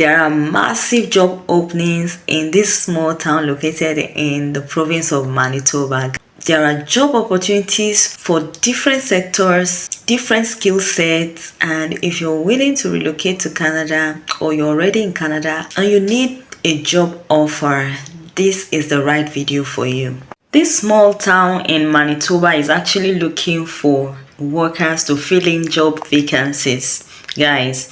There are massive job openings in this small town located in the province of Manitoba. There are job opportunities for different sectors, different skill sets, and if you're willing to relocate to Canada or you're already in Canada and you need a job offer, this is the right video for you. This small town in Manitoba is actually looking for workers to fill in job vacancies. Guys,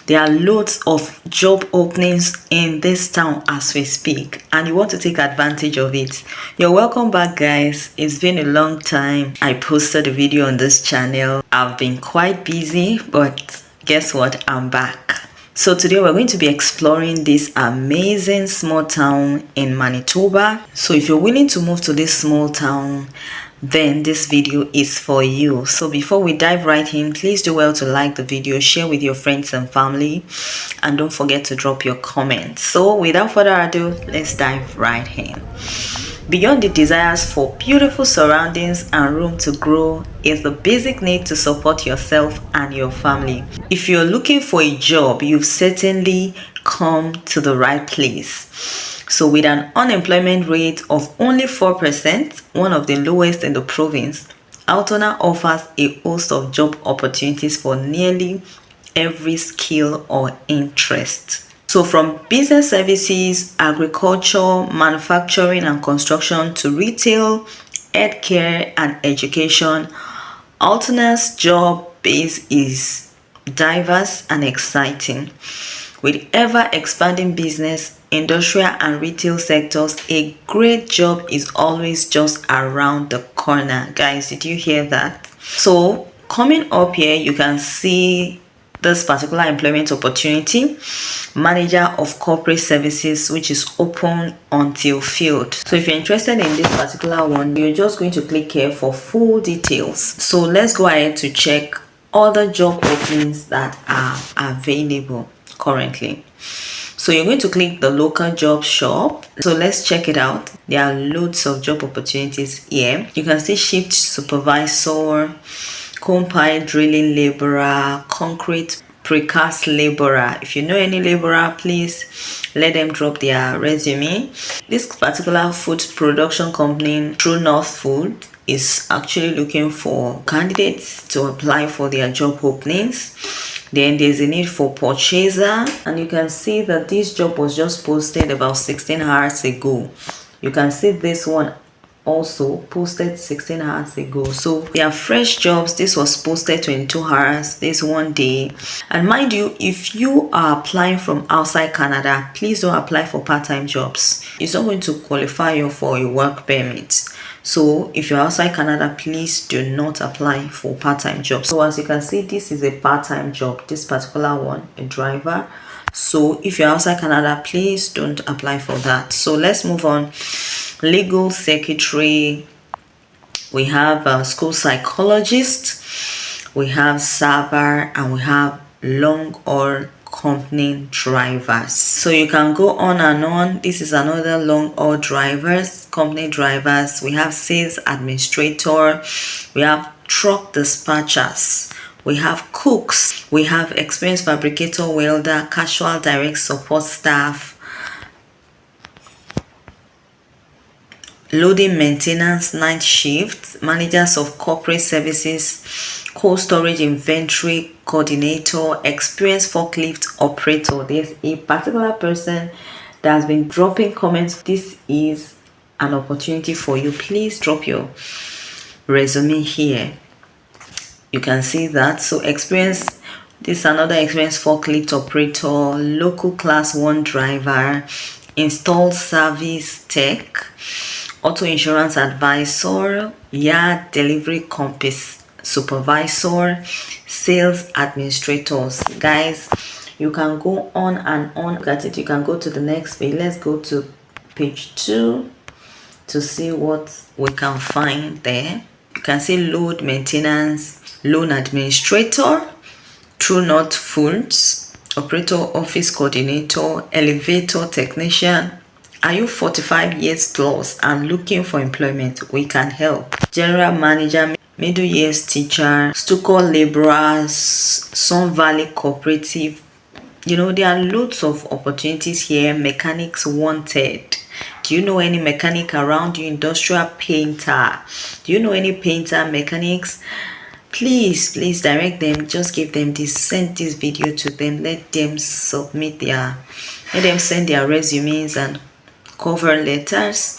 there are loads of job openings in this town as we speak, and you want to take advantage of it. You're welcome back, guys. It's been a long time I posted a video on this channel. I've been quite busy, but guess what? I'm back. So today we're going to be exploring this amazing small town in Manitoba. So if you're willing to move to this small town, then this video is for you. So before we dive right in, please do well to like the video, share with your friends and family, and don't forget to drop your comments. So without further ado, let's dive right in. Beyond the desires for beautiful surroundings and room to grow is the basic need to support yourself and your family. If you're looking for a job, you've certainly come to the right place. So with an unemployment rate of only 4%, one of the lowest in the province, Altona offers a host of job opportunities for nearly every skill or interest. So from business services, agriculture, manufacturing and construction to retail, healthcare and education, Altona's job base is diverse and exciting. With ever-expanding business, industrial and retail sectors, a great job is always just around the corner. Guys, did you hear that? So coming up here, you can see this particular employment opportunity, manager of corporate services, which is open until filled. So if you're interested in this particular one, you're just going to click here for full details. So let's go ahead to check other job openings that are available currently. So you're going to click the local job shop. So let's check it out. There are loads of job opportunities here. You can see shift supervisor, cone pile drilling laborer, concrete precast laborer. If you know any laborer, please let them drop their resume. This particular food production company, True North Food, is actually looking for candidates to apply for their job openings. Then there's a need for purchaser, and you can see that this job was just posted about 16 hours ago. You can see this one also posted 16 hours ago. So they are fresh jobs. This was posted 22 hours, this one day. And mind you, if you are applying from outside Canada, please don't apply for part-time jobs. It's not going to qualify you for a work permit. So if you're outside Canada, please do not apply for part-time jobs. So as you can see, this is a part-time job, this particular one, a driver. So if you're outside Canada, please don't apply for that. So let's move on. Legal secretary, we have a school psychologist, we have server, and we have long haul company drivers. So you can go on and on. This is another long haul drivers, company drivers. We have sales administrator, we have truck dispatchers, we have cooks, we have experienced fabricator, welder, casual direct support staff, loading maintenance, night shift, managers of corporate services, cold storage inventory coordinator, experienced forklift operator. There's a particular person that has been dropping comments. This is an opportunity for you. Please drop your resume here. You can see that. So experience, this is another experienced forklift operator, local class 1 driver, installed service tech, auto insurance advisor, yard delivery compass supervisor, sales administrators. Guys, you can go on and on. Look at it. You can go to the next page. Let's go to page 2 to see what we can find there. You can see load maintenance, loan administrator, True North Foods, operator office coordinator, elevator technician. Are you 45 years plus and looking for employment? We can help. General manager, middle years teacher, stucco laborers, Sun Valley cooperative there are loads of opportunities here. Mechanics wanted. Do you know any mechanic around you? Industrial painter. Do you know any painter, mechanics? Please direct them. Just give them this, send this video to them. Let them send their resumes and cover letters.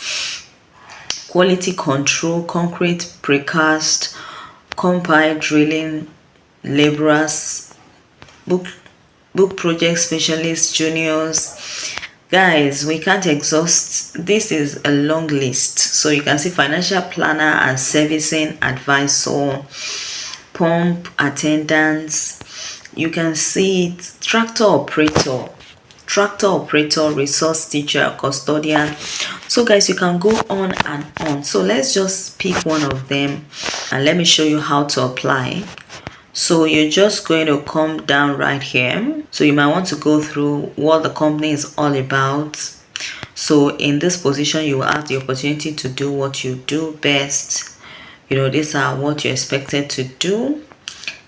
Quality control, concrete precast, compile drilling laborers, book project specialists, juniors. Guys, we can't exhaust. This is a long list. So you can see financial planner and servicing advisor, pump attendants. You can see it, tractor operator, resource teacher, custodian. So guys, you can go on and on. So let's just pick one of them and let me show you how to apply. So you're just going to come down right here. So you might want to go through what the company is all about. So in this position, you will have the opportunity to do what you do best. These are what you're expected to do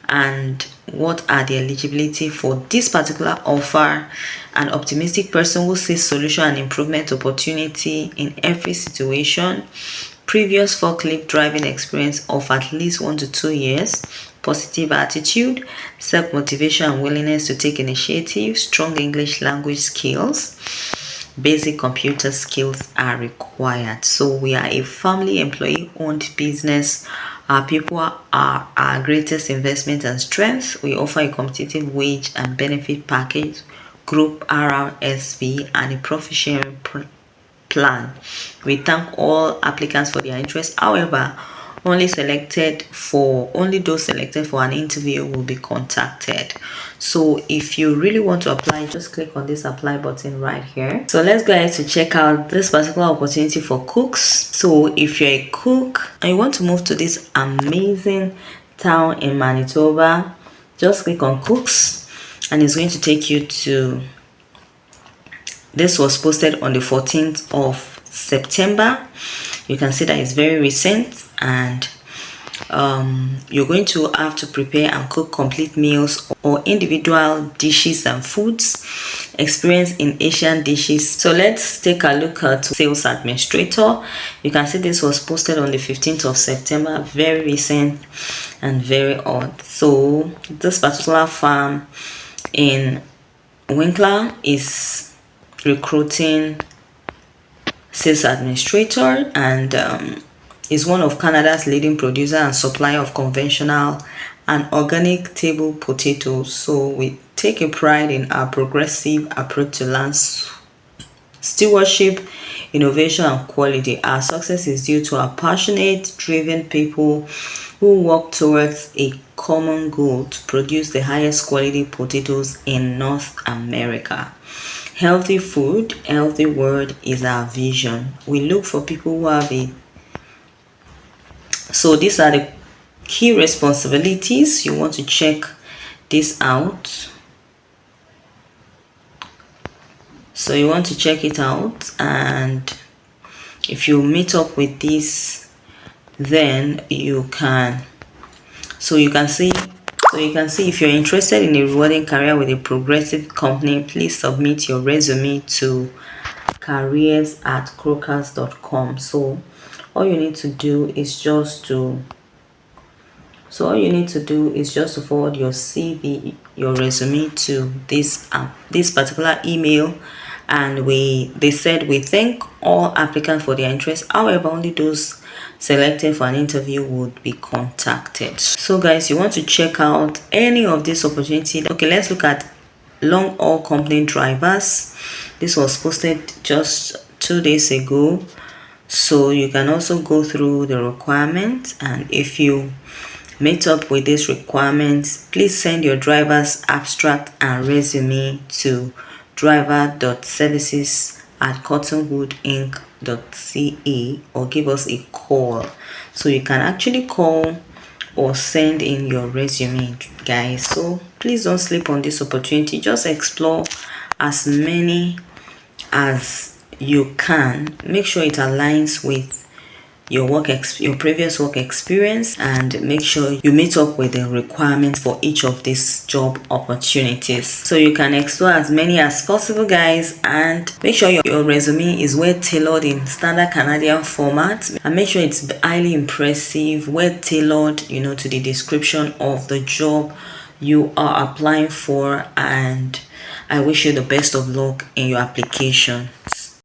and what are the eligibility for this particular offer. An optimistic person who sees solution and improvement opportunity in every situation. Previous forklift driving experience of at least 1 to 2 years. Positive attitude, self-motivation and willingness to take initiative. Strong English language skills. Basic computer skills are required. So we are a family employee owned business. Our people are our greatest investment and strength. We offer a competitive wage and benefit package, group RRSP, and a profit sharing plan. We thank all applicants for their interest. However, only those selected for an interview will be contacted. So if you really want to apply, just click on this apply button right here. So let's go ahead to check out this particular opportunity for cooks. So if you're a cook and you want to move to this amazing town in Manitoba, just click on cooks and it's going to take you to, this was posted on the 14th of September. You can see that it's very recent, and you're going to have to prepare and cook complete meals or individual dishes and foods. Experience in Asian dishes. So let's take a look at sales administrator. You can see this was posted on the 15th of September. Very recent and very odd. So this particular farm in Winkler is recruiting sales administrator, and is one of Canada's leading producer and supplier of conventional and organic table potatoes. So we take a pride in our progressive approach to land stewardship, innovation and quality. Our success is due to our passionate, driven people who work towards a common goal to produce the highest quality potatoes in North America. Healthy food, healthy world is our vision. We look for people who have a. So these are the key responsibilities. You want to check this out. So you want to check it out, and if you meet up with this, then you can. So you can see if you're interested in a rewarding career with a progressive company, please submit your resume to careers@crocus.com. So all you need to do is just to forward your CV, your resume to this particular email, and they said we thank all applicants for their interest. However, only those selected for an interview would be contacted. So guys, you want to check out any of this opportunity. Okay, let's look at long haul company drivers. This was posted just 2 days ago. So you can also go through the requirements, and if you meet up with these requirements, please send your driver's abstract and resume to driver.services@cottonwoodinc.ca or give us a call. So you can actually call or send in your resume, guys. So please don't sleep on this opportunity. Just explore as many as you can. Make sure it aligns with your previous work experience, and make sure you meet up with the requirements for each of these job opportunities. So you can explore as many as possible, guys, and make sure your resume is well tailored in standard Canadian format, and make sure it's highly impressive, well tailored, to the description of the job you are applying for. And I wish you the best of luck in your application.